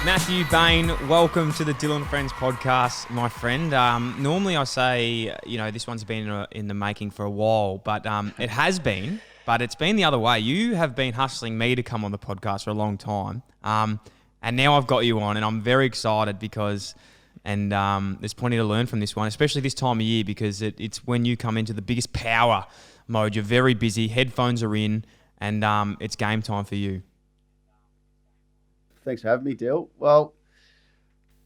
Matthew Bain, welcome to the Dylan Friends podcast, my friend. Normally I say, this one's been in the making for a while, but it has been, but it's been the other way. You have been hustling me to come on the podcast for a long time, and now I've got you on, and I'm very excited because, there's plenty to learn from this one, especially this time of year, because it's when you come into the biggest power mode. You're very busy, headphones are in, and it's game time for you. Thanks for having me, Dill. Well,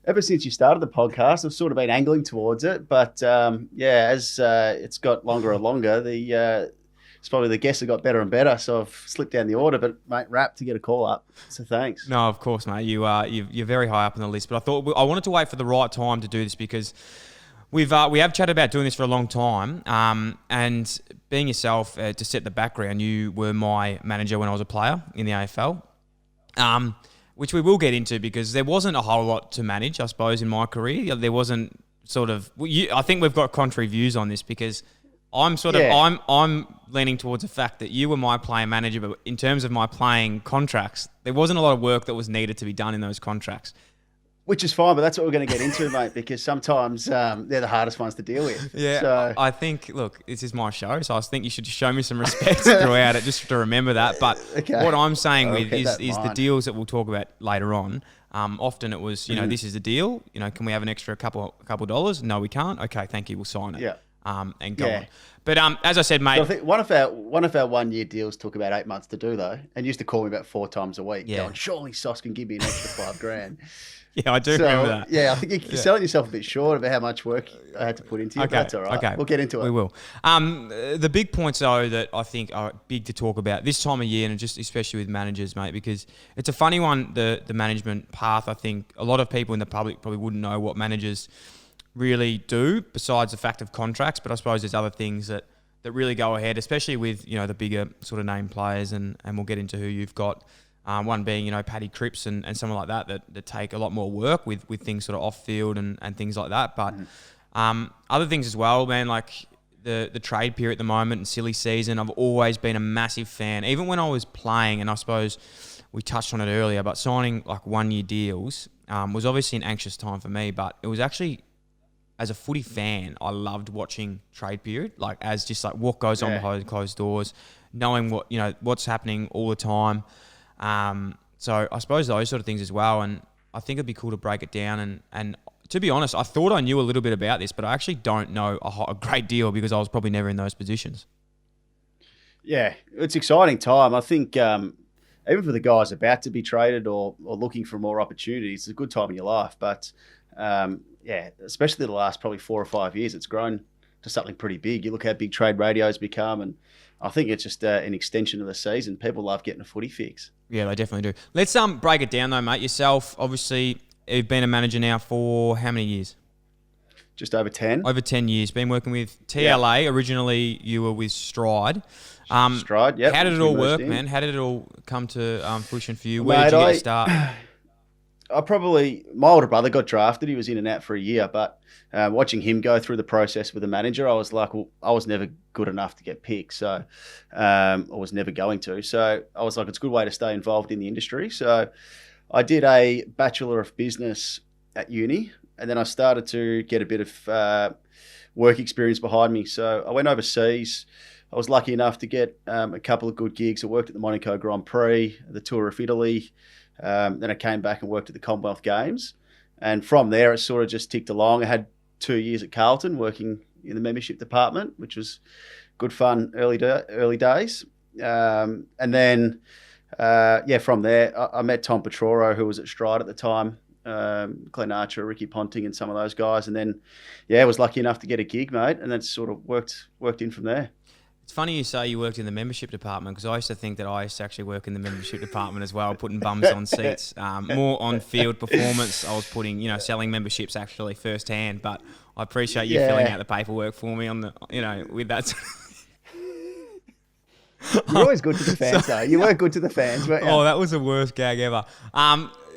ever since you started the podcast, I've sort of been angling towards it. But, as it's got longer and longer, it's probably the guests have got better and better. So I've slipped down the order, but, mate, wrapped to get a call up. So thanks. No, of course, mate. You're very high up on the list. But I wanted to wait for the right time to do this because we have chatted about doing this for a long time. And being yourself, to set the background, you were my manager when I was a player in the AFL. Which we will get into because there wasn't a whole lot to manage, I suppose, in my career. There wasn't I think we've got contrary views on this because I'm leaning towards the fact that you were my player manager, but in terms of my playing contracts, there wasn't a lot of work that was needed to be done in those contracts. Which is fine, but that's what we're going to get into, mate, because sometimes they're the hardest ones to deal with. Yeah, so. I think, look, this is my show, so I think you should show me some respect throughout it just to remember that. But what I'm saying is the deals that we'll talk about later on. Often it was, this is the deal. Can we have an extra couple dollars? No, we can't. Okay, thank you. We'll sign it. Yeah. And go on. But as I said, mate, so I think one of our 1 year deals took about 8 months to do though, and used to call me about 4 times a week. Going, surely Sauce can give me an extra $5,000. Yeah, I do remember that. Yeah, I think you're selling yourself a bit short about how much work I had to put into it. Okay, that's all right. Okay. We'll get into it. We will. The big points, though, that I think are big to talk about this time of year, and just especially with managers, mate, because it's a funny one, the management path. I think a lot of people in the public probably wouldn't know what managers really do besides the fact of contracts, but I suppose there's other things that really go ahead, especially with, the bigger sort of name players, and we'll get into who you've got. One being, Paddy Cripps and someone like that take a lot more work with things sort of off field and things like that. But other things as well, man, like the trade period at the moment and silly season, I've always been a massive fan. Even when I was playing, and I suppose we touched on it earlier, but signing like 1 year deals was obviously an anxious time for me, but it was actually, as a footy fan, I loved watching trade period, like as just like what goes on behind closed doors, knowing what's happening all the time. So I suppose those sort of things as well, and I think it'd be cool to break it down. And to be honest, I thought I knew a little bit about this, but I actually don't know a great deal because I was probably never in those positions. Yeah, it's an exciting time. I think even for the guys about to be traded or looking for more opportunities, it's a good time in your life. But especially the last probably 4 or 5 years, it's grown to something pretty big. You look how big trade radio's become, and I think it's just an extension of the season. People love getting a footy fix. Yeah, they definitely do. Let's break it down though, mate. Yourself, obviously, you've been a manager now for how many years? Just over 10. Over 10 years. Been working with TLA. Yep. Originally, you were with Stride. Stride, yeah. How did it all work, man? How did it all come to fruition for you? Where did you get a start? My older brother got drafted. He was in and out for a year, but watching him go through the process with the manager, I was like, well, I was never good enough to get picked, so I was never going to. So I was like, it's a good way to stay involved in the industry. So I did a Bachelor of Business at uni, and then I started to get a bit of work experience behind me. So I went overseas. I was lucky enough to get a couple of good gigs. I worked at the Monaco Grand Prix, the Tour of Italy. Then I came back and worked at the Commonwealth Games. And from there, it sort of just ticked along. I had 2 years at Carlton working in the membership department, which was good fun early days. And then, from there, I met Tom Petroro, who was at Stride at the time, Glenn Archer, Ricky Ponting, and some of those guys. And then, I was lucky enough to get a gig, mate, and then sort of worked in from there. It's funny you say you worked in the membership department because I used to think that I used to actually work in the membership department as well, putting bums on seats. More on field performance, I was putting, selling memberships actually firsthand. But I appreciate you filling out the paperwork for me on the, with that. You're always good to the fans, though. You weren't good to the fans, weren't you? Oh, that was the worst gag ever.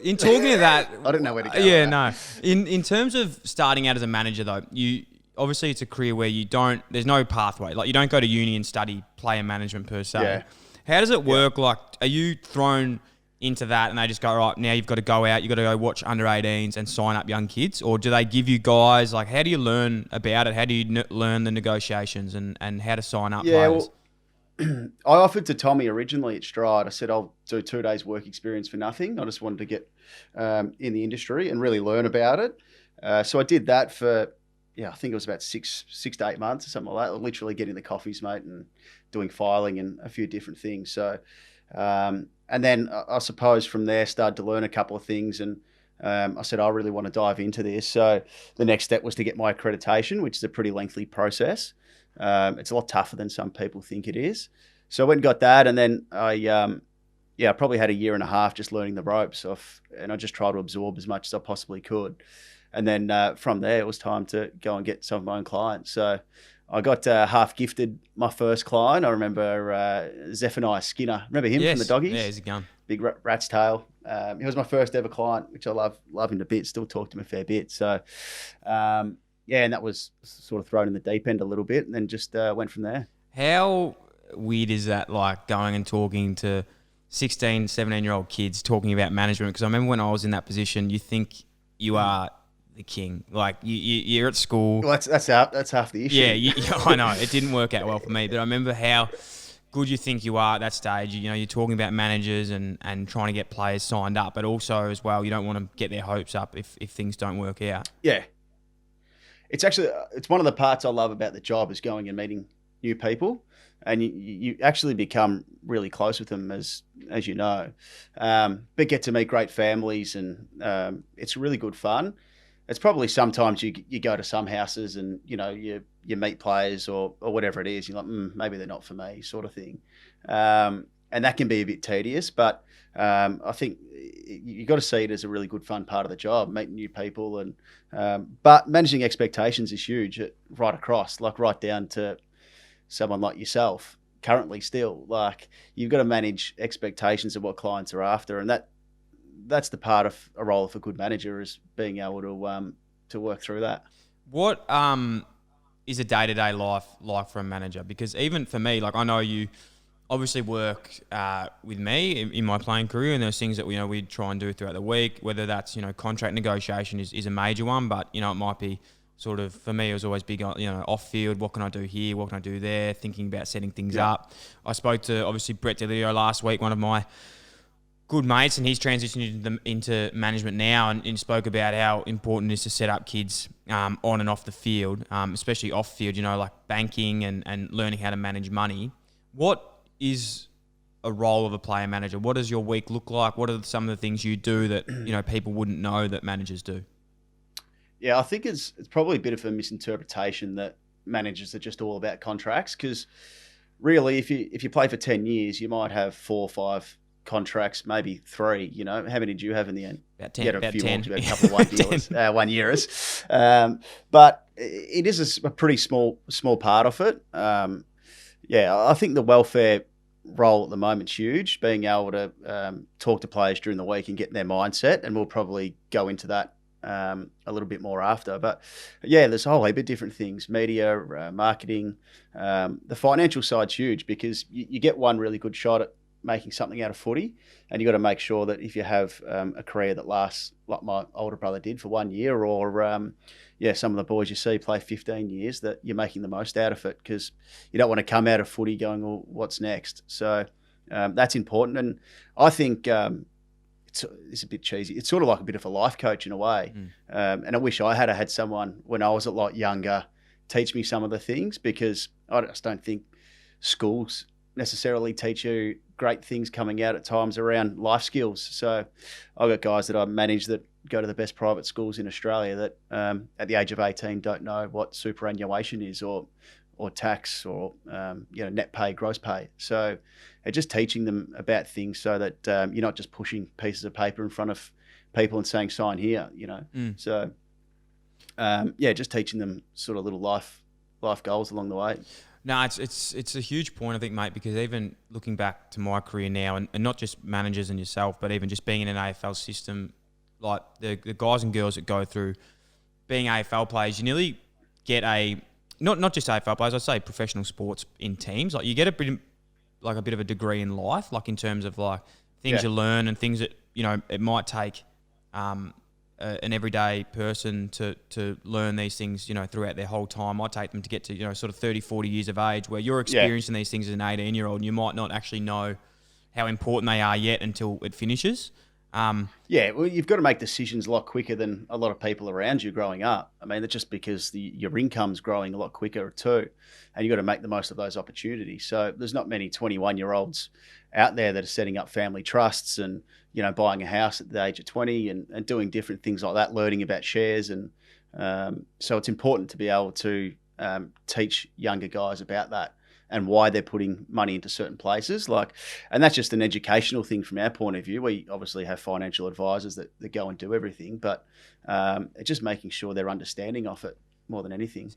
In talking of that, I don't know where to go. Yeah, no. In terms of starting out as a manager, though, obviously it's a career where there's no pathway. Like you don't go to uni and study player management per se. Yeah. How does it work? Like, are you thrown into that and they just go, right, now you've got to go out, you've got to go watch under 18s and sign up young kids? Or do they give you guys, like, how do you learn about it? How do you learn the negotiations and how to sign up players? Well, I offered to Tommy originally at Stride. I said, I'll do 2 days work experience for nothing. I just wanted to get in the industry and really learn about it. So I did that for, I think it was about six to 8 months or something like that. Literally getting the coffees, mate, and doing filing and a few different things. So, and then I suppose from there started to learn a couple of things, and I said I really want to dive into this. So the next step was to get my accreditation, which is a pretty lengthy process. It's a lot tougher than some people think it is. So I went and got that, and then I probably had a year and a half just learning the ropes off, and I just tried to absorb as much as I possibly could. And then from there, it was time to go and get some of my own clients. So I got half gifted my first client. I remember Zephaniah Skinner. Remember him from the Doggies? Yeah, he's a gun. Big rat's tail. He was my first ever client, which I love him to bits. Still talk to him a fair bit. So, and that was sort of thrown in the deep end a little bit, and then just went from there. How weird is that, like going and talking to 16, 17-year-old kids talking about management? Because I remember when I was in that position, you think you are the king. Like you're at school. Well, that's half the issue. Yeah, I know. It didn't work out well for me, but I remember how good you think you are at that stage. You're talking about managers and trying to get players signed up, but also as well, you don't want to get their hopes up if things don't work out. Yeah. It's one of the parts I love about the job is going and meeting new people, and you actually become really close with them as you know, but get to meet great families, and it's really good fun. It's probably sometimes you go to some houses and you meet players or whatever it is, you're like maybe they're not for me, sort of thing, and that can be a bit tedious, but I think you got to see it as a really good fun part of the job, meeting new people, and but managing expectations is huge right across, like right down to someone like yourself currently still. Like you've got to manage expectations of what clients are after, and that's the part of a role of a good manager, is being able to work through that. What is a day-to-day life like for a manager? Because even for me, like I know you obviously work with me in my playing career, and there's things that we try and do throughout the week, whether that's contract negotiation is a major one, but it might be sort of, for me, it was always big on off field. What can I do here? What can I do there? Thinking about setting things up. I spoke to obviously Brett DeLeo last week, one of my good mates, and he's transitioned into management now, and spoke about how important it is to set up kids on and off the field, especially off field, like banking and learning how to manage money. What is a role of a player manager? What does your week look like? What are some of the things you do that people wouldn't know that managers do? Yeah, I think it's probably a bit of a misinterpretation that managers are just all about contracts, because really if you play for 10 years, you might have 4 or 5 contracts, maybe 3. How many did you have in the end? About 10. You had a about few 10. more, a couple of 1 years. But it is a pretty small part of it. I think the welfare role at the moment's huge, being able to talk to players during the week and get their mindset, and we'll probably go into that a little bit more after. But there's a whole heap of different things: media, marketing. The financial side's huge, because you get one really good shot at making something out of footy, and you got to make sure that if you have a career that lasts, like my older brother did, for 1 year, or some of the boys you see play 15 years, that you're making the most out of it, because you don't want to come out of footy going, well, what's next? So that's important, and I think it's a bit cheesy. It's sort of like a bit of a life coach in a way, and I wish I had someone when I was a lot younger teach me some of the things, because I just don't think schools necessarily teach you great things coming out at times around life skills. So I've got guys that I manage that go to the best private schools in Australia that at the age of 18 don't know what superannuation is, or tax, or net pay, gross pay. So just teaching them about things so that you're not just pushing pieces of paper in front of people and saying sign here, So just teaching them sort of little life goals along the way. No, it's a huge point, I think, mate, because even looking back to my career now, and not just managers and yourself, but even just being in an AFL system, like the guys and girls that go through being AFL players, you nearly get not just AFL players, I'd say professional sports in teams. Like you get a bit of a degree in life, like in terms of like things you learn and things that, it might take an everyday person to learn these things, throughout their whole time. Might take them to get to, sort of 30, 40 years of age, where you're experiencing these things as an 18-year-old and you might not actually know how important they are yet until it finishes. Well, you've got to make decisions a lot quicker than a lot of people around you growing up. I mean, that's just because your income's growing a lot quicker too, and you've got to make the most of those opportunities. So there's not many 21-year-olds out there that are setting up family trusts and, buying a house at the age of 20 and doing different things like that, learning about shares. And so it's important to be able to teach younger guys about that and why they're putting money into certain places. And that's just an educational thing from our point of view. We obviously have financial advisors that go and do everything, but it's just making sure they're understanding of it more than anything.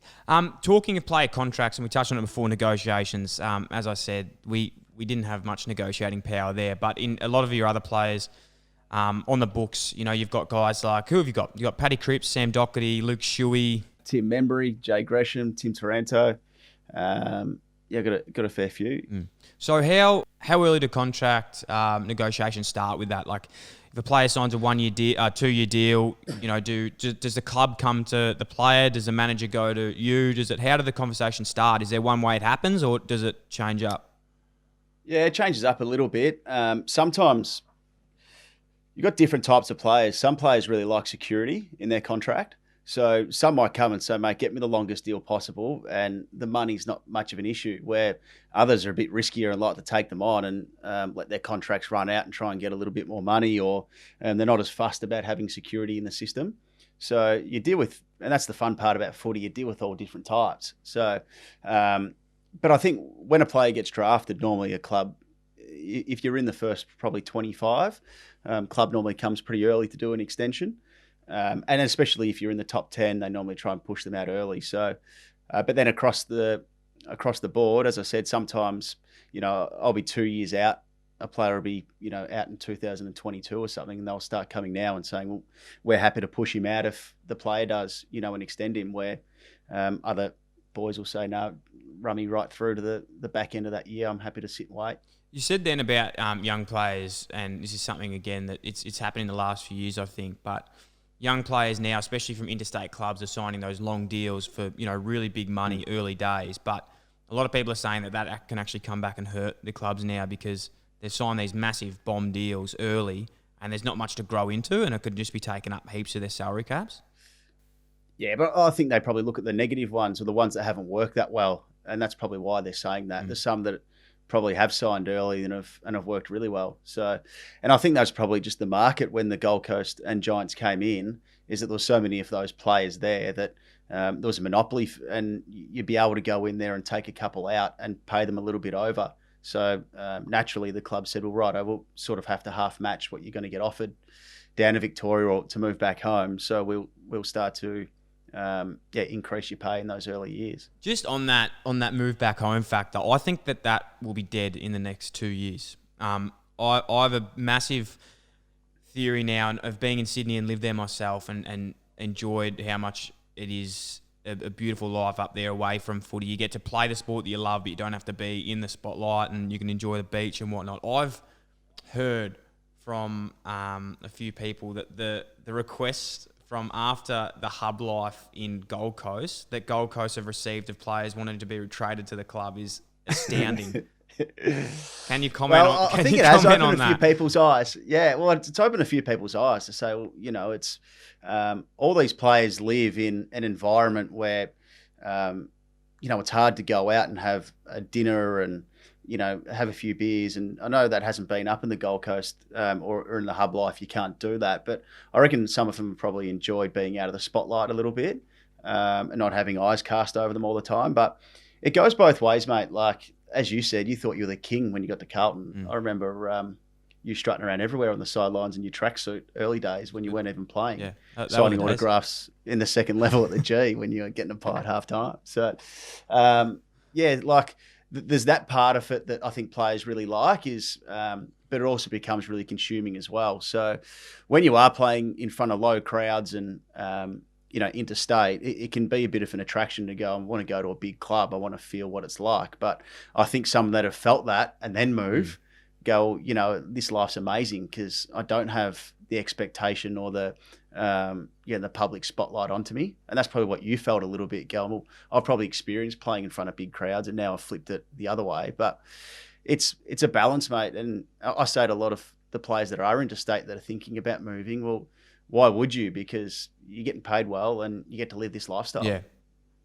Talking of player contracts, and we touched on it before, negotiations, as I said, we didn't have much negotiating power there, but in a lot of your other players on the books, you've got guys like, who have you got? You've got Paddy Cripps, Sam Doherty, Luke Shuey. Tim Membry, Jay Gresham, Tim Taranto. Got a fair few. So how early do contract negotiations start with that? Like, if a player signs a 1-year deal, 2-year deal, does the club come to the player? Does the manager go to you? How do the conversations start? Is there one way it happens, or does it change up? Yeah, it changes up a little bit. Sometimes you've got different types of players. Some players really like security in their contract. So some might come and say, mate, get me the longest deal possible, and the money's not much of an issue, where others are a bit riskier and like to take them on and let their contracts run out and try and get a little bit more money, or they're not as fussed about having security in the system. So you deal with, and that's the fun part about footy, you deal with all different types. So, but I think when a player gets drafted, normally a club, if you're in the first probably 25, club normally comes pretty early to do an extension. And especially if you're in the top 10, they normally try and push them out early. So, but then across the board, as I said, sometimes, I'll be 2 years out. A player will be, out in 2022 or something, and they'll start coming now and saying, well, we're happy to push him out if the player does, and extend him, where other boys will say, no, run me right through to the back end of that year. I'm happy to sit and wait. You said then about young players, and this is something, again, that it's happened in the last few years, I think, but young players now, especially from interstate clubs, are signing those long deals for, really big money early days. But a lot of people are saying that can actually come back and hurt the clubs now, because they've signed these massive bomb deals early and there's not much to grow into, and it could just be taking up heaps of their salary caps. Yeah, but I think they probably look at the negative ones, or the ones that haven't worked that well, and that's probably why they're saying that. There's some that probably have signed early and have worked really well. So, and I think that's probably just the market when the Gold Coast and Giants came in, is that there were so many of those players there that there was a monopoly, and you'd be able to go in there and take a couple out and pay them a little bit over. So naturally the club said, well, right, I will sort of have to half match what you're going to get offered down to Victoria or to move back home. So we'll start to increase your pay in those early years. Just on that move back home factor, I think that will be dead in the next 2 years. I have a massive theory now of being in Sydney and lived there myself, and enjoyed how much it is a beautiful life up there away from footy. You get to play the sport that you love, but you don't have to be in the spotlight, and you can enjoy the beach and whatnot. I've heard from a few people that the requests from after the hub life in Gold Coast that Gold Coast have received of players wanting to be traded to the club is astounding. Can you comment on? I think it has opened a few people's eyes. Yeah, well, it's opened a few people's eyes to say, well, it's all these players live in an environment where, it's hard to go out and have a dinner and, have a few beers. And I know that hasn't been up in the Gold Coast or in the hub life. You can't do that. But I reckon some of them probably enjoyed being out of the spotlight a little bit and not having eyes cast over them all the time. But it goes both ways, mate. Like, as you said, you thought you were the king when you got to Carlton. I remember you strutting around everywhere on the sidelines in your tracksuit early days when you weren't even playing. Yeah, signing autographs in the second level at the G when you were getting a pie at half time. So, there's that part of it that I think players really like but it also becomes really consuming as well. So when you are playing in front of low crowds and, interstate, it can be a bit of an attraction to go, I want to go to a big club. I want to feel what it's like. But I think some that have felt that and then move, go, you know, this life's amazing because I don't have the expectation or the the public spotlight onto me. And that's probably what you felt a little bit, Gal. I've probably experienced playing in front of big crowds, and now I've flipped it the other way. But it's a balance, mate. And I say to a lot of the players that are interstate that are thinking about moving, well, why would you? Because you're getting paid well and you get to live this lifestyle. Yeah.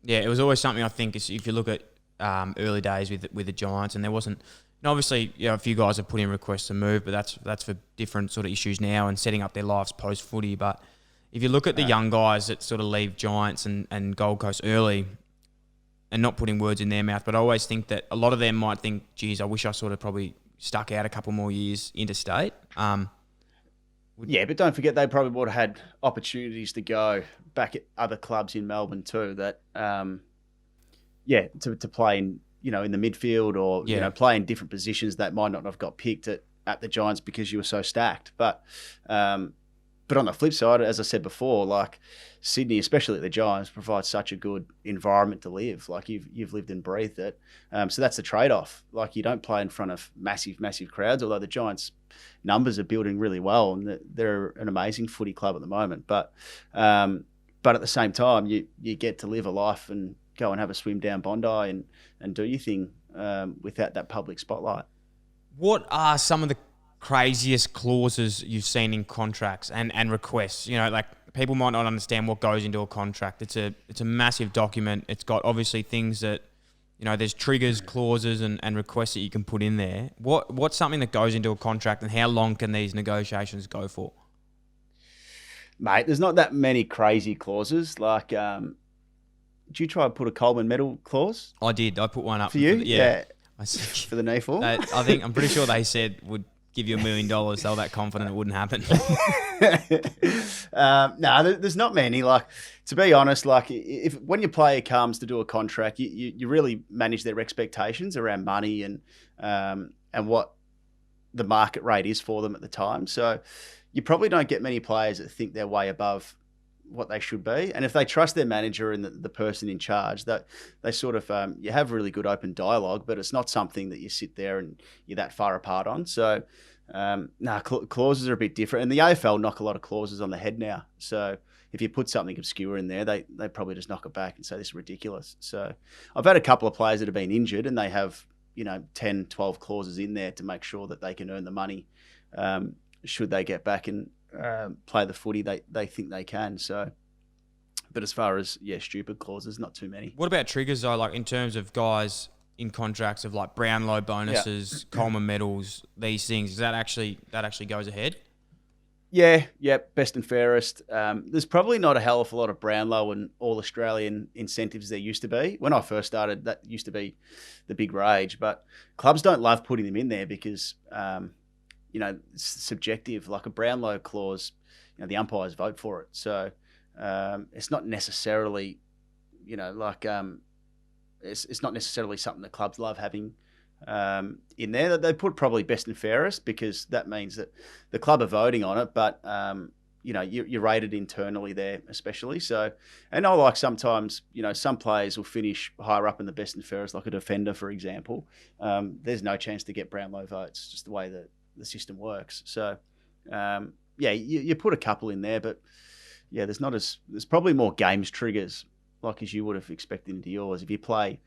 Yeah, it was always something I think is, if you look at early days with the Giants, and there wasn't, and obviously, you know, a few guys have put in requests to move, but that's for different sort of issues now and setting up their lives post footy. But if you look at the young guys that sort of leave Giants and Gold Coast early, and not putting words in their mouth, but I always think that a lot of them might think, geez, I wish I sort of probably stuck out a couple more years interstate. Yeah, but don't forget they probably would have had opportunities to go back at other clubs in Melbourne too. That, to play in, you know, in the midfield or you know, play in different positions that might not have got picked at the Giants because you were so stacked. But on the flip side, as I said before, like Sydney, especially at the Giants, provides such a good environment to live. Like you've lived and breathed it. So that's the trade-off. Like you don't play in front of massive crowds, although the Giants' numbers are building really well and they're an amazing footy club at the moment. But at the same time, you get to live a life and go and have a swim down Bondi and do your thing without that public spotlight. What are some of the craziest clauses you've seen in contracts and requests? You know, like people might not understand what goes into a contract. It's a massive document. It's got obviously things that, you know, there's triggers, clauses and requests that you can put in there. What's something that goes into a contract, and how long can these negotiations go for? Mate, there's not that many crazy clauses. Like, did you try and put a Coleman medal clause? I did. I put one up for you. Yeah. For the knee fall. I'm pretty sure they said would give you $1 million. They were that confident it wouldn't happen. No, there's not many. Like, to be honest, like if when your player comes to do a contract, you really manage their expectations around money and what the market rate is for them at the time. So you probably don't get many players that think they're way above what they should be. And if they trust their manager and the person in charge, that they sort of you have really good open dialogue, but it's not something that you sit there and you're that far apart on. So clauses are a bit different, and the AFL knock a lot of clauses on the head now. So if you put something obscure in there, they probably just knock it back and say this is ridiculous. So I've had a couple of players that have been injured and they have, you know, 10, 12 clauses in there to make sure that they can earn the money should they get back and play the footy they think they can. So, but as far as stupid clauses, not too many. What about triggers though? Like in terms of guys in contracts of like Brownlow bonuses, Coleman medals, these things, that actually goes ahead? Yeah, best and fairest. There's probably not a hell of a lot of Brownlow and All Australian incentives there used to be. When I first started, that used to be the big rage, but clubs don't love putting them in there because it's subjective. Like a Brownlow clause, the umpires vote for it. So it's not necessarily, it's not necessarily something that clubs love having in there. They put probably best and fairest because that means that the club are voting on it, but you're rated internally there especially. So, and I like sometimes, some players will finish higher up in the best and fairest, like a defender, for example. There's no chance to get Brownlow votes, just the way that the system works. So, you put a couple in there, but there's probably more games triggers, like as you would have expected into yours. If you play,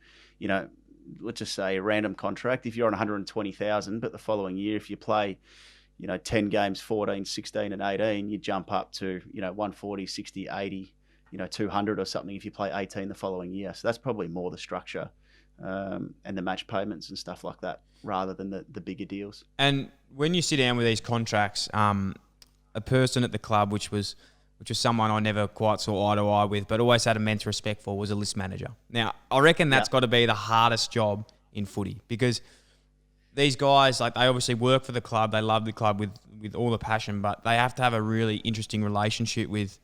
let's just say a random contract, if you're on 120,000, but the following year, if you play, 10 games, 14, 16 and 18, you jump up to, 140, 60, 80, 200 or something if you play 18 the following year. So that's probably more the structure and the match payments and stuff like that rather than the bigger deals. And when you sit down with these contracts, a person at the club, which was someone I never quite saw eye to eye with, but always had immense respect for, was a list manager. Now, I reckon that's got to be the hardest job in footy because these guys, like, they obviously work for the club, they love the club with all the passion, but they have to have a really interesting relationship with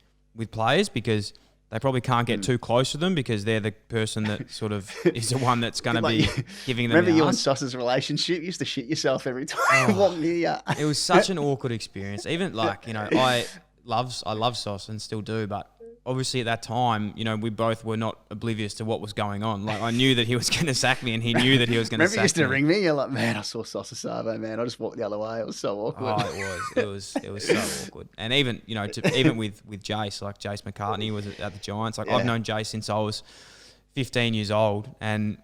players because they probably can't get too close to them because they're the person that sort of is the one that's going to be giving them. Remember you and Sauce's relationship? You used to shit yourself every time you walked near you. It was such an awkward experience. Even I love Sauce and still do, but obviously at that time, we both were not oblivious to what was going on. Like I knew that he was going to sack me, and he knew that he was going to sack me. Remember, you used to ring me. You're like, man, I saw Sauce Savo, man. I just walked the other way. It was so awkward. Oh, it was so awkward. And even even with Jace, like Jace McCartney was at the Giants. Like I've known Jace since I was 15 years old, and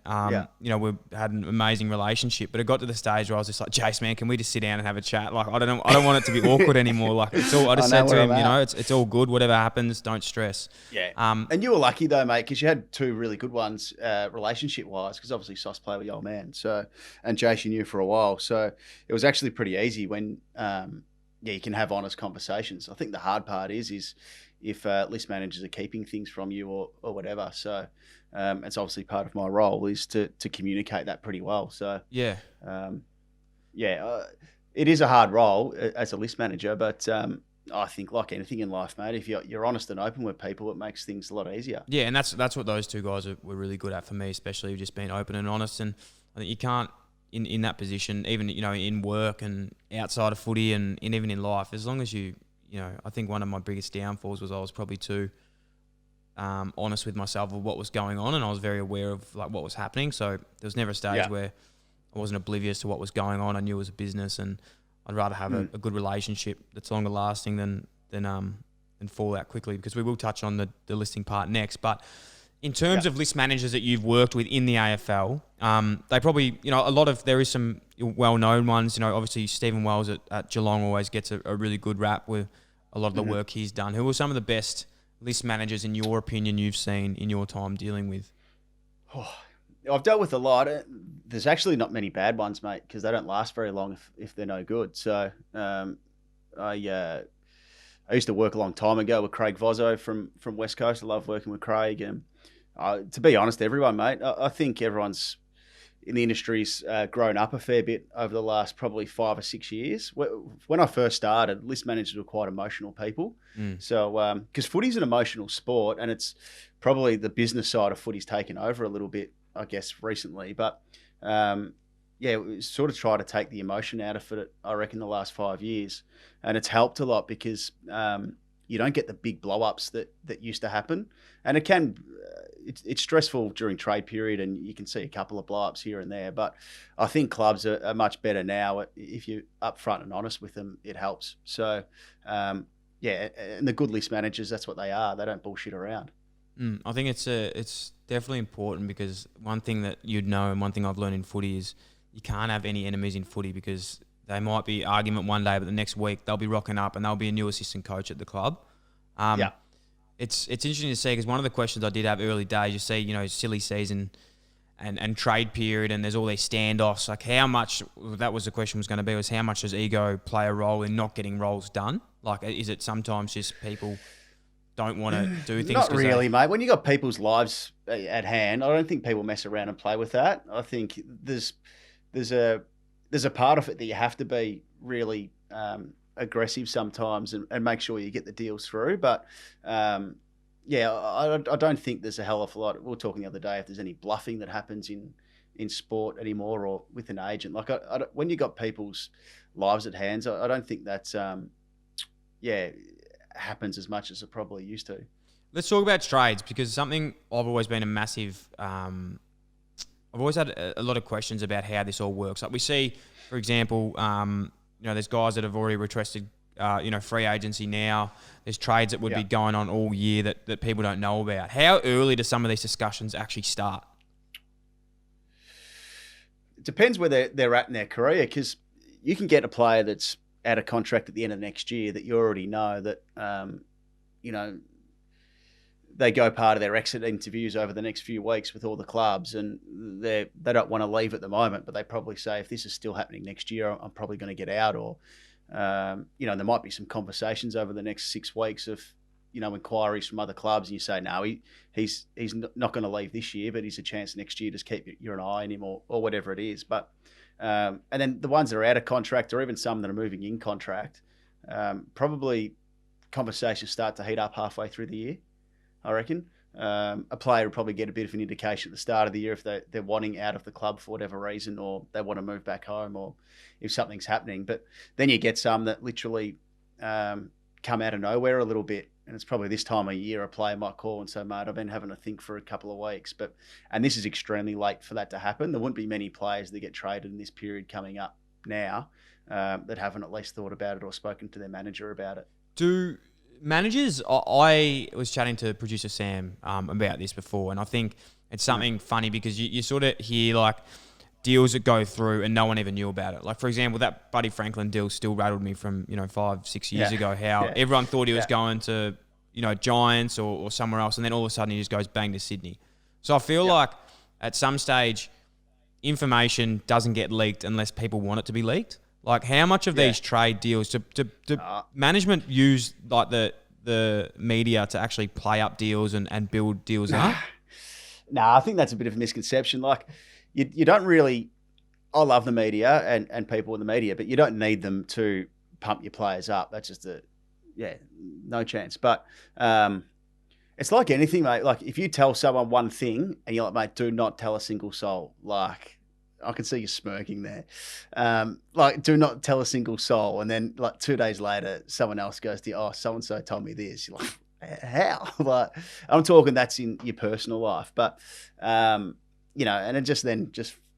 we had an amazing relationship. But it got to the stage where I was just like, Jace, man, can we just sit down and have a chat? Like I don't want it to be awkward anymore. Like it's all. I just said to him, it's all good. Whatever happens, don't stress. Yeah. And you were lucky though, mate, because you had two really good ones relationship wise. Because obviously Sauce played with your old man, and Jace you knew for a while, so it was actually pretty easy when you can have honest conversations. I think the hard part is if list managers are keeping things from you or whatever. So. It's obviously part of my role is to communicate that pretty well. So it is a hard role as a list manager, but I think like anything in life, mate, if you're honest and open with people, it makes things a lot easier. Yeah, and that's what those two guys were really good at for me, especially just being open and honest. And I think you can't in that position, even in work and outside of footy and even in life, as long as I think one of my biggest downfalls was I was probably too honest with myself of what was going on, and I was very aware of like what was happening. So there was never a stage where I wasn't oblivious to what was going on. I knew it was a business, and I'd rather have a good relationship that's longer lasting than fall out quickly, because we will touch on the listing part next. But in terms of list managers that you've worked with in the AFL, they probably, there is some well-known ones. Obviously Stephen Wells at Geelong always gets a really good rap with a lot of the work he's done. Who are some of the best list managers, in your opinion, you've seen in your time dealing with? I've dealt with a lot. There's actually not many bad ones, mate, because they don't last very long if they're no good. So I used to work a long time ago with Craig Vozzo from West Coast. I love working with Craig. And to be honest, everyone, mate, I think everyone's in the industry's grown up a fair bit over the last probably 5 or 6 years. When I first started, list managers were quite emotional people. So, because footy's an emotional sport, and it's probably the business side of footy's taken over a little bit, I guess, recently. But we sort of try to take the emotion out of it, I reckon, the last 5 years. And it's helped a lot because you don't get the big blow-ups that used to happen. And it can... It's stressful during trade period, and you can see a couple of blow-ups here and there. But I think clubs are much better now. If you're upfront and honest with them, it helps. So, and the good list managers, that's what they are. They don't bullshit around. I think it's definitely important, because one thing that you'd know, and one thing I've learned in footy, is you can't have any enemies in footy, because they might be argument one day, but the next week they'll be rocking up and they'll be a new assistant coach at the club. It's interesting to see, because one of the questions I did have early days, you see, silly season and trade period, and there's all these standoffs. Like how much, that was the question was going to be, was how much does ego play a role in not getting roles done? Like, is it sometimes just people don't want to do things? Not really, mate. When you got people's lives at hand, I don't think people mess around and play with that. I think there's a part of it that you have to be really aggressive sometimes and make sure you get the deals through. But I don't think there's a hell of a lot. We were talking the other day if there's any bluffing that happens in sport anymore, or with an agent. Like when you got people's lives at hand, I don't think that's happens as much as it probably used to. Let's talk about trades, because something I've always been a massive. I've always had a lot of questions about how this all works. Like we see, for example, there's guys that have already requested, free agency now. There's trades that would be going on all year that people don't know about. How early do some of these discussions actually start? It depends where they're at in their career, because you can get a player that's out of contract at the end of next year that you already know that, they go part of their exit interviews over the next few weeks with all the clubs, and they don't want to leave at the moment, but they probably say, if this is still happening next year, I'm probably going to get out. Or, there might be some conversations over the next 6 weeks of, inquiries from other clubs, and you say, no, he's not going to leave this year, but he's a chance next year. Just keep your eye on him, or whatever it is. But, and then the ones that are out of contract, or even some that are moving in contract, probably conversations start to heat up halfway through the year, I reckon. A player will probably get a bit of an indication at the start of the year if they're wanting out of the club for whatever reason, or they want to move back home, or if something's happening. But then you get some that literally come out of nowhere a little bit. And it's probably this time of year a player might call and say, mate, I've been having to think for a couple of weeks. And this is extremely late for that to happen. There wouldn't be many players that get traded in this period coming up now that haven't at least thought about it or spoken to their manager about it. Do managers, I was chatting to producer Sam about this before, and I think it's something funny because you sort of hear like deals that go through and no one ever knew about it. Like, for example, that Buddy Franklin deal still rattled me from, 5-6 years ago, how everyone thought he was going to, Giants or somewhere else, and then all of a sudden he just goes bang to Sydney. So I feel like at some stage information doesn't get leaked unless people want it to be leaked. Like, how much of these trade deals do management use like the media to actually play up deals and build deals up? Nah, I think that's a bit of a misconception. Like, you don't really. I love the media and people in the media, but you don't need them to pump your players up. That's just no chance. But it's like anything, mate. Like, if you tell someone one thing and you're like, mate, do not tell a single soul. Like, I can see you smirking there. Like, do not tell a single soul. And then, like, 2 days later, someone else goes to you, oh, so-and-so told me this. You're like, how? Like, I'm talking that's in your personal life. But, and it just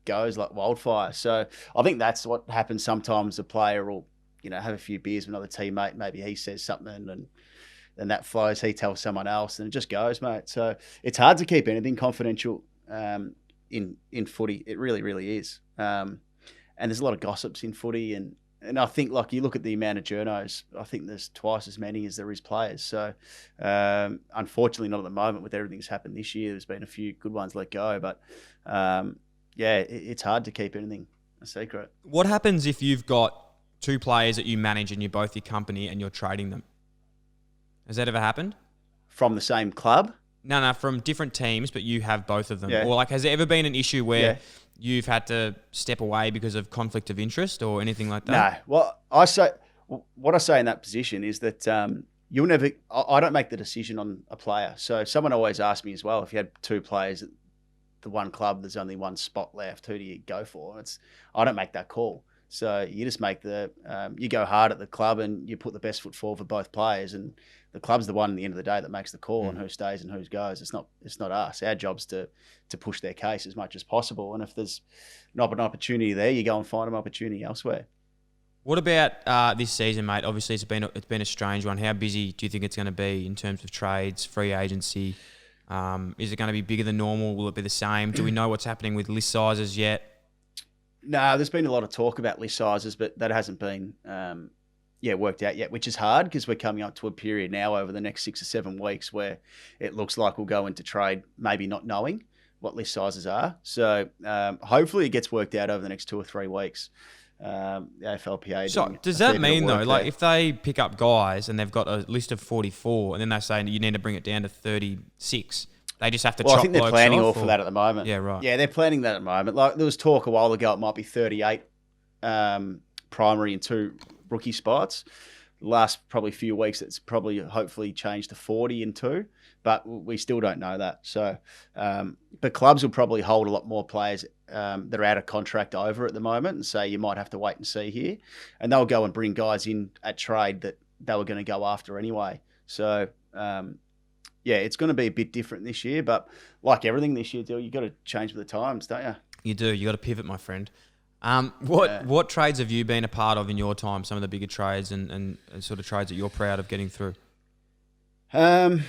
goes like wildfire. So I think that's what happens sometimes. A player will, have a few beers with another teammate. Maybe he says something and then that flows. He tells someone else and it just goes, mate. So it's hard to keep anything confidential in footy. It really, really is. And there's a lot of gossips in footy. And I think, like, you look at the amount of journos, I think there's twice as many as there is players. So unfortunately not at the moment with everything that's happened this year. There's been a few good ones let go. But it's hard to keep anything a secret. What happens if you've got two players that you manage and you're both your company and you're trading them? Has that ever happened? From the same club? No, from different teams, but you have both of them. Yeah. Or, like, has there ever been an issue where you've had to step away because of conflict of interest or anything like that? No. What I say in that position is that you'll never. I don't make the decision on a player. So someone always asks me as well, if you had two players at the one club, there's only one spot left, who do you go for? I don't make that call. So you just make you go hard at the club and you put the best foot forward for both players, and the club's the one at the end of the day that makes the call on who stays and who goes. It's not us. Our job's to push their case as much as possible. And if there's not an opportunity there, you go and find an opportunity elsewhere. What about this season, mate? Obviously, it's been a strange one. How busy do you think it's going to be in terms of trades, free agency? Is it going to be bigger than normal? Will it be the same? Do we know what's happening with list sizes yet? No, there's been a lot of talk about list sizes, but that hasn't been worked out yet, which is hard because we're coming up to a period now over the next 6 or 7 weeks where it looks like we'll go into trade maybe not knowing what list sizes are. So hopefully it gets worked out over the next 2 or 3 weeks. The AFLPA. So does that mean though, like, if they pick up guys and they've got a list of 44 and then they say you need to bring it down to 36, they just have to chop. I think they're planning off, for that at the moment. Yeah, right. Yeah, they're planning that at the moment. Like, there was talk a while ago it might be 38 primary and 2 rookie spots. The last probably few weeks it's probably hopefully changed to 40 and 2, but we still don't know that. So, but clubs will probably hold a lot more players that are out of contract over at the moment and say you might have to wait and see here, and they'll go and bring guys in at trade that they were going to go after anyway. So. It's going to be a bit different this year, but like everything this year, you got to change with the times, don't you? You do. You got to pivot, my friend. What trades have you been a part of in your time? Some of the bigger trades and sort of trades that you're proud of getting through. Well,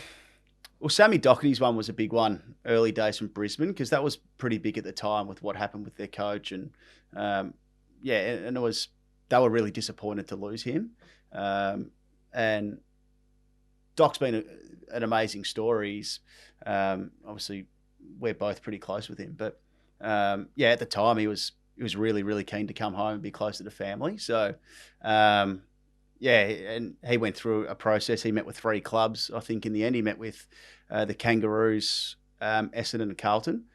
Sammy Doherty's one was a big one early days from Brisbane because that was pretty big at the time with what happened with their coach, and and it was, they were really disappointed to lose him, and Doc's been an amazing story. He's, obviously we're both pretty close with him, but at the time he was really, really keen to come home and be closer to family. So and he went through a process. He met with 3 clubs. I think in the end he met with the Kangaroos, Essendon and Carlton.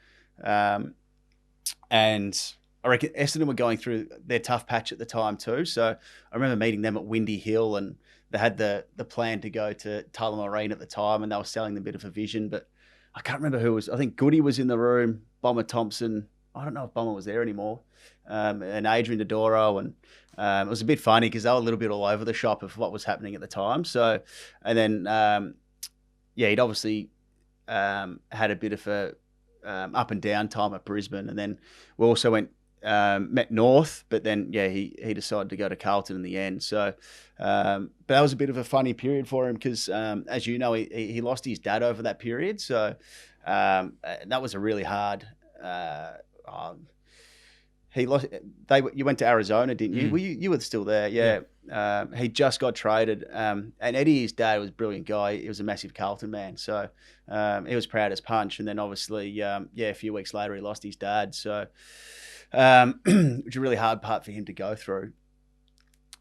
And I reckon Essendon were going through their tough patch at the time too. So I remember meeting them at Windy Hill, and they had the plan to go to Tullamarine at the time, and they were selling them a bit of a vision, but I can't remember who was. I think Goody was in the room, Bomber Thompson. I don't know if Bomber was there anymore, and Adrian Dodoro, and it was a bit funny because they were a little bit all over the shop of what was happening at the time. So, and then, he'd obviously had a bit of a up and down time at Brisbane. And then we also met North, but then, he decided to go to Carlton in the end. So, but that was a bit of a funny period for him because, as you know, he lost his dad over that period. So that was a really hard. You went to Arizona, didn't you? Well, you were still there, yeah. He just got traded, and Eddie, his dad, was a brilliant guy. He was a massive Carlton man, so he was proud as punch. And then obviously, a few weeks later, he lost his dad. So, which is a really hard part for him to go through,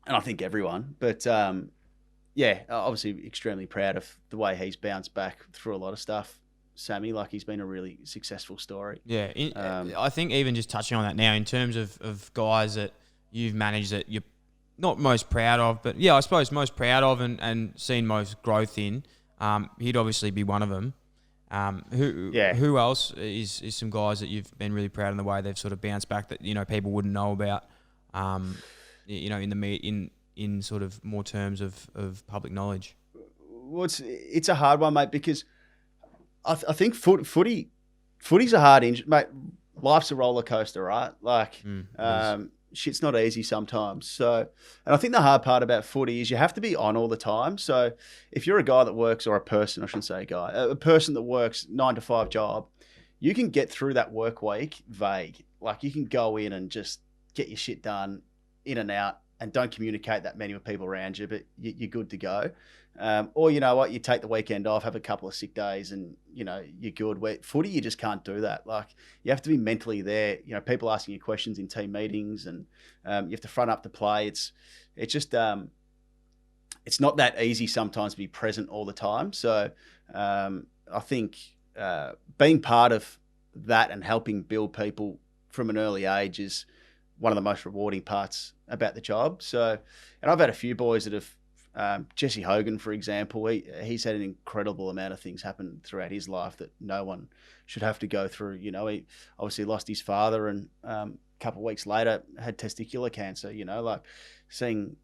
and I think everyone. But obviously, extremely proud of the way he's bounced back through a lot of stuff. Sammy, like he's been a really successful story. Yeah, I think even just touching on that now, in terms of guys that you've managed that you're not most proud of, but I suppose most proud of and seen most growth in, he'd obviously be one of them. Who else is some guys that you've been really proud in the way they've sort of bounced back that people wouldn't know about, in sort of more terms of public knowledge? Well, it's a hard one, mate, because I think footy's a hard injury, mate. Life's a roller coaster, right? Like, shit's not easy sometimes. So, and I think the hard part about footy is you have to be on all the time. So, if you're a guy that works, or a person, I shouldn't say a guy, a person that works 9 to 5 job, you can get through that work week vague. Like, you can go in and just get your shit done, in and out, and don't communicate that many with people around you, but you're good to go. Or you know what, you take the weekend off, have a couple of sick days, and you're good. Where footy, you just can't do that. Like, you have to be mentally there. People asking you questions in team meetings, and you have to front up the play. It's just it's not that easy sometimes to be present all the time. So I think being part of that and helping build people from an early age is one of the most rewarding parts about the job. So, and I've had a few boys that have, Jesse Hogan, for example, he's had an incredible amount of things happen throughout his life that no one should have to go through. He obviously lost his father, and a couple of weeks later had testicular cancer. Like seeing,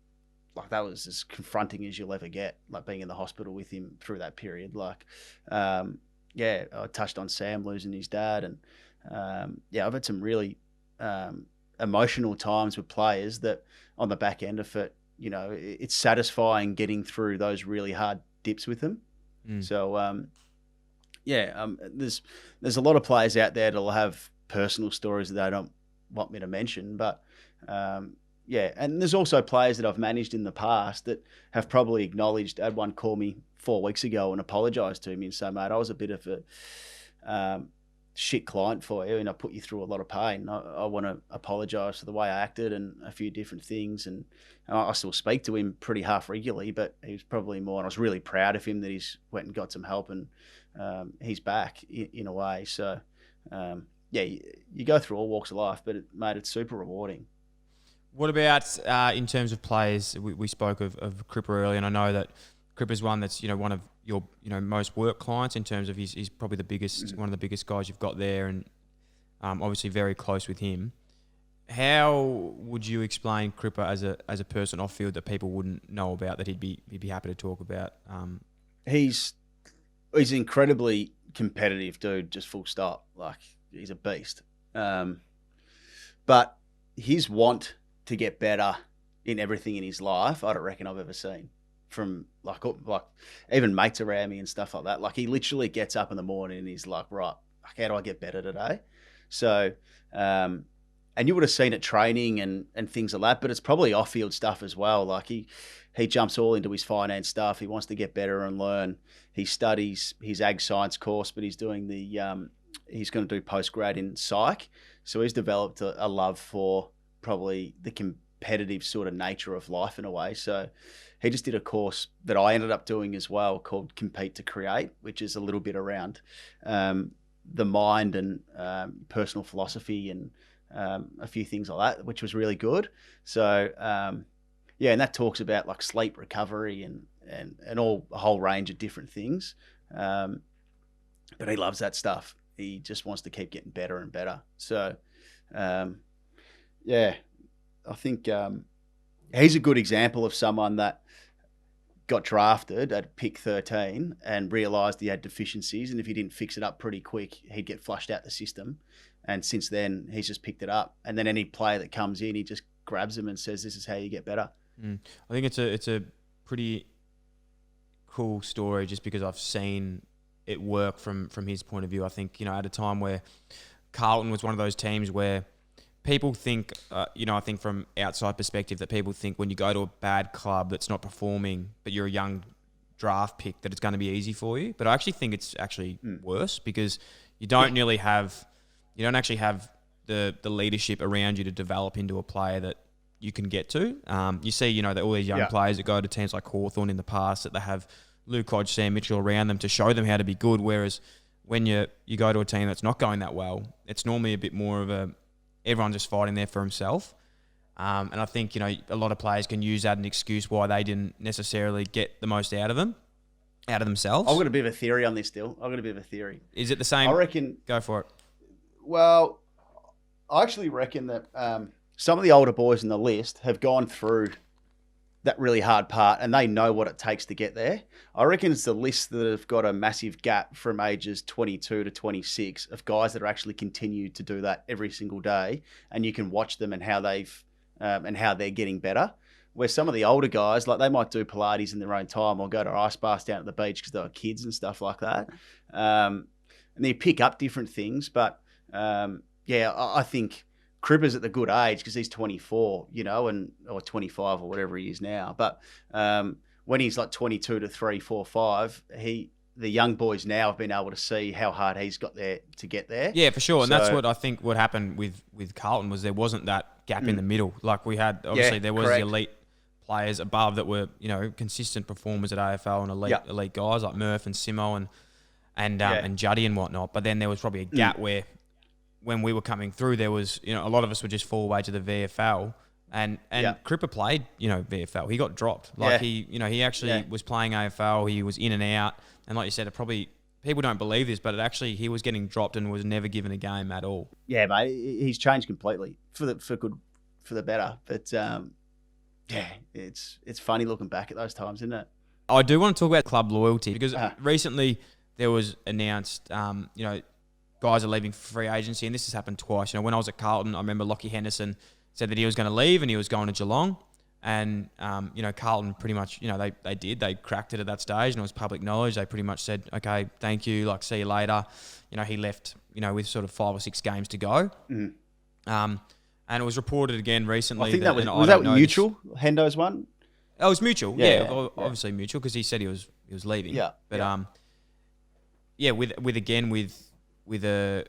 like, that was as confronting as you'll ever get, like being in the hospital with him through that period. Like, I touched on Sam losing his dad, and I've had some really emotional times with players that on the back end of it, it's satisfying getting through those really hard dips with them. So, there's a lot of players out there that'll have personal stories that they don't want me to mention, but and there's also players that I've managed in the past that have probably acknowledged. I had one call me 4 weeks ago and apologised to me and say, mate, I was a bit of a shit client for you, and I put you through a lot of pain. I want to apologise for the way I acted and a few different things. And I still speak to him pretty half regularly, but he was probably more, and I was really proud of him that he's went and got some help, and he's back in a way. So, you go through all walks of life, but it's super rewarding. What about in terms of players? We spoke of Cripper earlier, and I know that Cripper's one that's one of your most work clients in terms of he's probably the biggest, one of the biggest guys you've got there, and obviously very close with him. How would you explain Cripper as a person off field that people wouldn't know about, that he'd be happy to talk about? He's an incredibly competitive dude, just full stop. Like, he's a beast. But his want to get better in everything in his life, I don't reckon I've ever seen. From like even mates around me and stuff like that. Like, he literally gets up in the morning and he's like, right, how do I get better today? So, and you would have seen it training and things like that, but it's probably off-field stuff as well. Like, he jumps all into his finance stuff. He wants to get better and learn. He studies his ag science course, but he's doing he's going to do post-grad in psych. So he's developed a love for probably the competitive sort of nature of life in a way. So he just did a course that I ended up doing as well called Compete to Create, which is a little bit around the mind and personal philosophy and a few things like that, which was really good. So, and that talks about like sleep recovery and a whole range of different things. But he loves that stuff. He just wants to keep getting better and better. So, I think he's a good example of someone that got drafted at pick 13 and realised he had deficiencies, and if he didn't fix it up pretty quick, he'd get flushed out the system. And since then, he's just picked it up. And then any player that comes in, he just grabs them and says, "This is how you get better." I think it's a pretty cool story, just because I've seen it work from his point of view. I think, at a time where Carlton was one of those teams where people think, I think from outside perspective, that people think when you go to a bad club that's not performing, but you're a young draft pick, that it's going to be easy for you. But I actually think it's actually worse, because you don't actually have the leadership around you to develop into a player that you can get to. You see, that all these young players that go to teams like Hawthorn in the past, that they have Luke Hodge, Sam Mitchell around them to show them how to be good. Whereas when you go to a team that's not going that well, it's normally a bit more of everyone's just fighting there for himself. And I think, a lot of players can use that as an excuse why they didn't necessarily get the most out of themselves. I've got a bit of a theory on this still. Is it the same? I reckon... Go for it. Well, I actually reckon that some of the older boys in the list have gone through that really hard part, and they know what it takes to get there. I reckon it's the list that have got a massive gap from ages 22 to 26 of guys that are actually continued to do that every single day, and you can watch them and how they're getting better. Where some of the older guys, like, they might do Pilates in their own time or go to ice baths down at the beach because they're kids and stuff like that, and they pick up different things. But I think Cripps at the good age, because he's 24, or 25 or whatever he is now. But when he's like 22 to 3, 4, 5, the young boys now have been able to see how hard he's got there to get there. Yeah, for sure. And that's what I think what happened with Carlton, was there wasn't that gap in the middle. Like we had, obviously there was the elite players above that were, consistent performers at AFL, and elite guys like Murph and Simo and Juddy and whatnot. But then there was probably a gap where, when we were coming through, there was, a lot of us would just fall away to the VFL, and Cripper played, VFL. He got dropped. He actually was playing AFL. He was in and out, and like you said, people don't believe this, but he was getting dropped and was never given a game at all. Yeah, mate, he's changed completely for the better. But it's funny looking back at those times, isn't it? I do want to talk about club loyalty, because recently there was announced, guys are leaving for free agency, and this has happened twice. When I was at Carlton, I remember Lockie Henderson said that he was going to leave and he was going to Geelong, and Carlton pretty much, they cracked it at that stage, and it was public knowledge. They pretty much said, okay, thank you, like, see you later. He left, with sort of 5 or 6 games to go. And it was reported again recently. I think that was that mutual, Hendo's one? Oh, it was mutual. Yeah, obviously mutual, because he said he was leaving. Yeah. But with the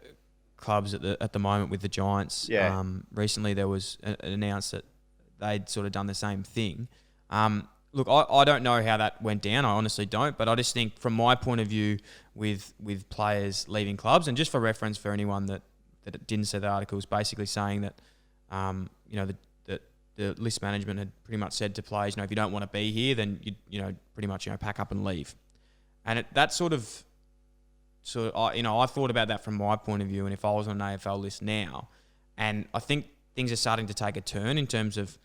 clubs at the moment, with the Giants, recently there was announced that they'd sort of done the same thing. Look, I don't know how that went down. I honestly don't, but I just think, from my point of view, with players leaving clubs, and just for reference for anyone that didn't see the article, was basically saying that the list management had pretty much said to players, if you don't want to be here, then you pretty much pack up and leave. And that sort of. So, I thought about that from my point of view, and if I was on an AFL list now, and I think things are starting to take a turn in terms of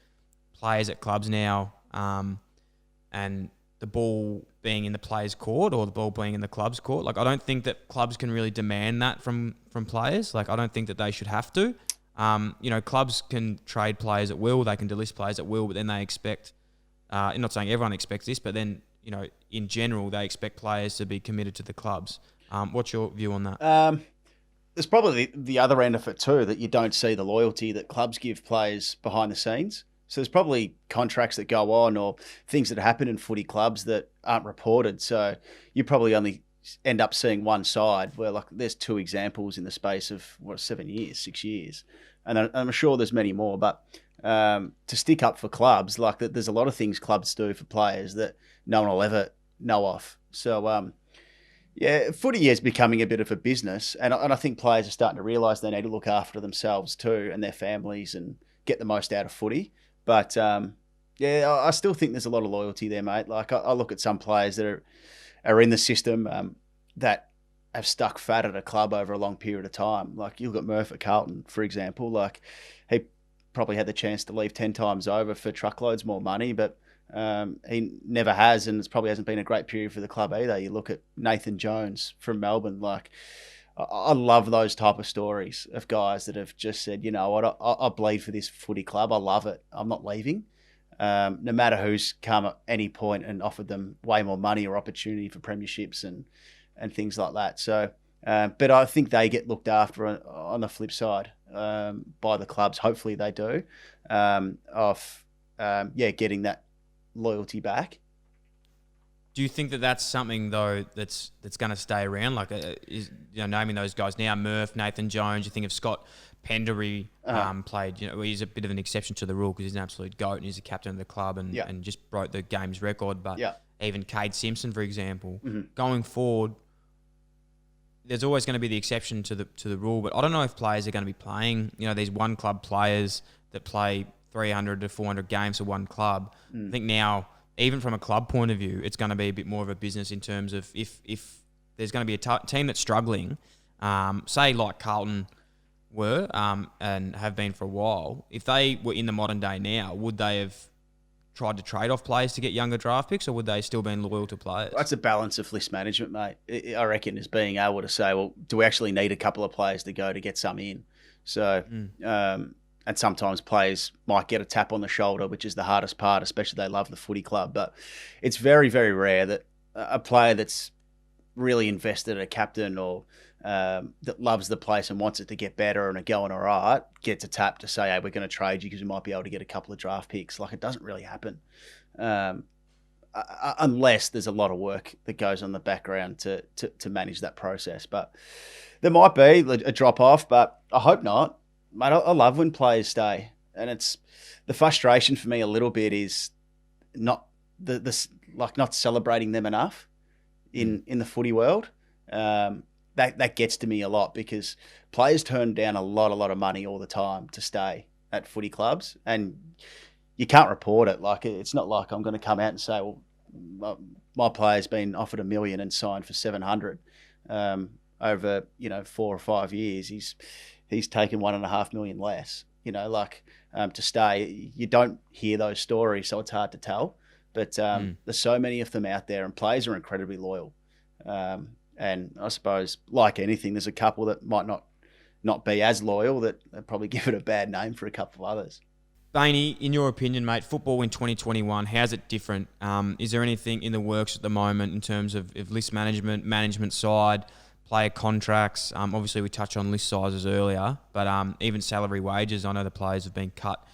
players at clubs now, and the ball being in the players' court or the ball being in the club's court. Like, I don't think that clubs can really demand that from players. Like, I don't think that they should have to. Clubs can trade players at will, they can delist players at will, but then they expect, I'm not saying everyone expects this, but then, in general, they expect players to be committed to the clubs. What's your view on that? There's probably the other end of it too, that you don't see the loyalty that clubs give players behind the scenes. So there's probably contracts that go on or things that happen in footy clubs that aren't reported. So you probably only end up seeing one side, where, like, there's 2 examples in the space of 7 years, 6 years. And I'm sure there's many more, but to stick up for clubs, like, there's a lot of things clubs do for players that no one will ever know of. So, footy is becoming a bit of a business, and I think players are starting to realise they need to look after themselves too and their families and get the most out of footy. But I still think there's a lot of loyalty there, mate. Like, I look at some players that are in the system that have stuck fat at a club over a long period of time. Like, you look at Murph at Carlton, for example. Like, probably had the chance to leave 10 times over for truckloads more money, but he never has, and it probably hasn't been a great period for the club either. You look at Nathan Jones from Melbourne, like I love those type of stories of guys that have just said, you know what, I bleed for this footy club. I love it. I'm not leaving. No matter who's come at any point and offered them way more money or opportunity for premierships and things like that. So, but I think they get looked after on the flip side by the clubs. Hopefully they do. Getting that loyalty back. Do you think that that's something though that's going to stay around? Like, naming those guys now, Murph, Nathan Jones. You think of Scott Pendery played. He's a bit of an exception to the rule because he's an absolute goat and he's a captain of the club and just broke the game's record. But even Cade Simpson, for example, going forward, there's always going to be the exception to the rule. But I don't know if players are going to be playing. These one club players that play 300 to 400 games for one club. I think now, even from a club point of view, it's going to be a bit more of a business in terms of if there's going to be a team that's struggling, say like Carlton were and have been for a while, if they were in the modern day now, would they have tried to trade off players to get younger draft picks, or would they still been loyal to players? That's a balance of list management, mate. I reckon is being able to say, well, do we actually need a couple of players to go to get some in? So, and sometimes players might get a tap on the shoulder, which is the hardest part, especially they love the footy club. But it's very, very rare that a player that's really invested, a captain or that loves the place and wants it to get better and are going all right, gets a tap to say, hey, we're going to trade you because we might be able to get a couple of draft picks. Like, it doesn't really happen unless there's a lot of work that goes on the background to manage that process. But there might be a drop-off, but I hope not. Mate, I love when players stay, and it's the frustration for me a little bit is not not celebrating them enough in the footy world. That gets to me a lot because players turn down a lot of money all the time to stay at footy clubs, and you can't report it. Like, it's not like I'm going to come out and say, well, my player's been offered $1 million and signed for 700 over 4 or 5 years. He's taken $1.5 million less, to stay. You don't hear those stories, so it's hard to tell. But there's so many of them out there, and players are incredibly loyal. And I suppose, like anything, there's a couple that might not be as loyal that probably give it a bad name for a couple of others. Bainey, in your opinion, mate, football in 2021, how's it different? Is there anything in the works at the moment in terms of list management side, player contracts? Obviously, we touched on list sizes earlier, but even salary wages, I know the players have been cut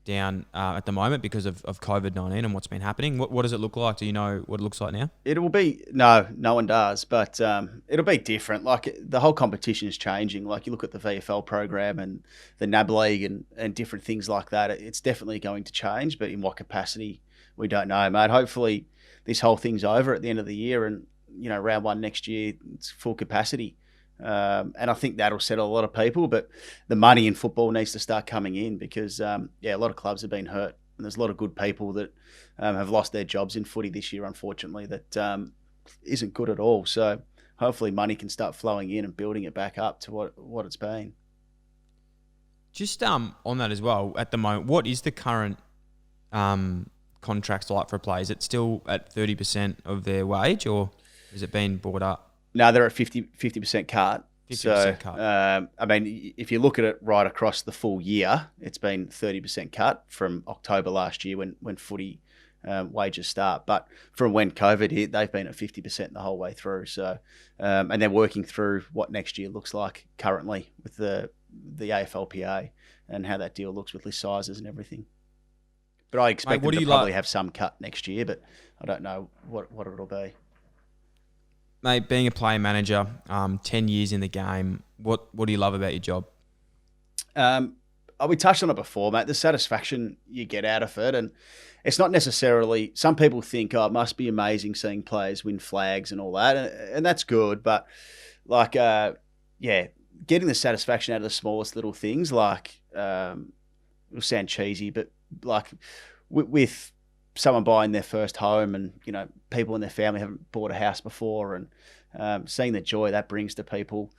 down at the moment because of COVID-19 and what's been happening. What does it look like? Do you know what it looks like now? It will be, no one does, but it'll be different. Like, the whole competition is changing. Like, you look at the VFL program and the NAB League and different things like that. It's definitely going to change, but in what capacity, we don't know, mate. Hopefully this whole thing's over at the end of the year and, round one next year, it's full capacity. And I think that'll settle a lot of people, but the money in football needs to start coming in because, a lot of clubs have been hurt and there's a lot of good people that have lost their jobs in footy this year, unfortunately, that isn't good at all. So hopefully money can start flowing in and building it back up to what it's been. Just on that as well, at the moment, what is the current contracts like for players? Is it still at 30% of their wage, or has it been brought up? No, they're at 50% cut. 50% cut. If you look at it right across the full year, it's been 30% cut from October last year when footy wages start. But from when COVID hit, they've been at 50% the whole way through. So, and they're working through what next year looks like currently with the AFLPA and how that deal looks with list sizes and everything. But I expect them to probably have some cut next year, but I don't know what it'll be. Mate, being a player manager, 10 years in the game, what do you love about your job? We touched on it before, mate. The satisfaction you get out of it, and it's not necessarily. Some people think, it must be amazing seeing players win flags and all that, and that's good. But getting the satisfaction out of the smallest little things, like it'll sound cheesy, but like with someone buying their first home and, people in their family haven't bought a house before and seeing the joy that brings to people.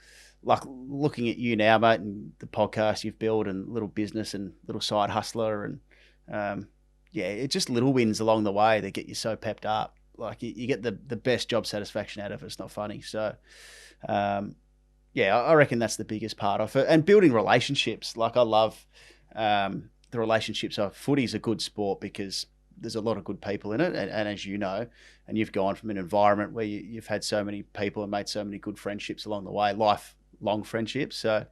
like looking at you now, mate, and the podcast you've built and little business and little side hustler and it's just little wins along the way that get you so pepped up. Like you get the best job satisfaction out of it. It's not funny. So, I reckon that's the biggest part of it. And building relationships. Like I love the relationships. Footy's a good sport because there's a lot of good people in it. And as you know, and you've gone from an environment where you've had so many people and made so many good friendships along the way, lifelong friendships. So,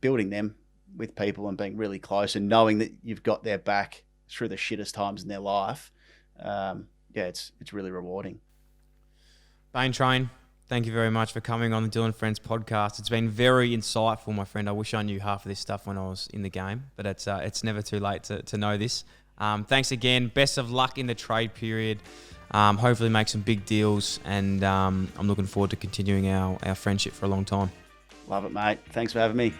building them with people and being really close and knowing that you've got their back through the shittest times in their life. It's really rewarding. Bain Train, thank you very much for coming on the Dylan Friends podcast. It's been very insightful, my friend. I wish I knew half of this stuff when I was in the game, but it's never too late to know this. Thanks again. Best of luck in the trade period. Hopefully make some big deals, and I'm looking forward to continuing our friendship for a long time. Love it, mate. Thanks for having me.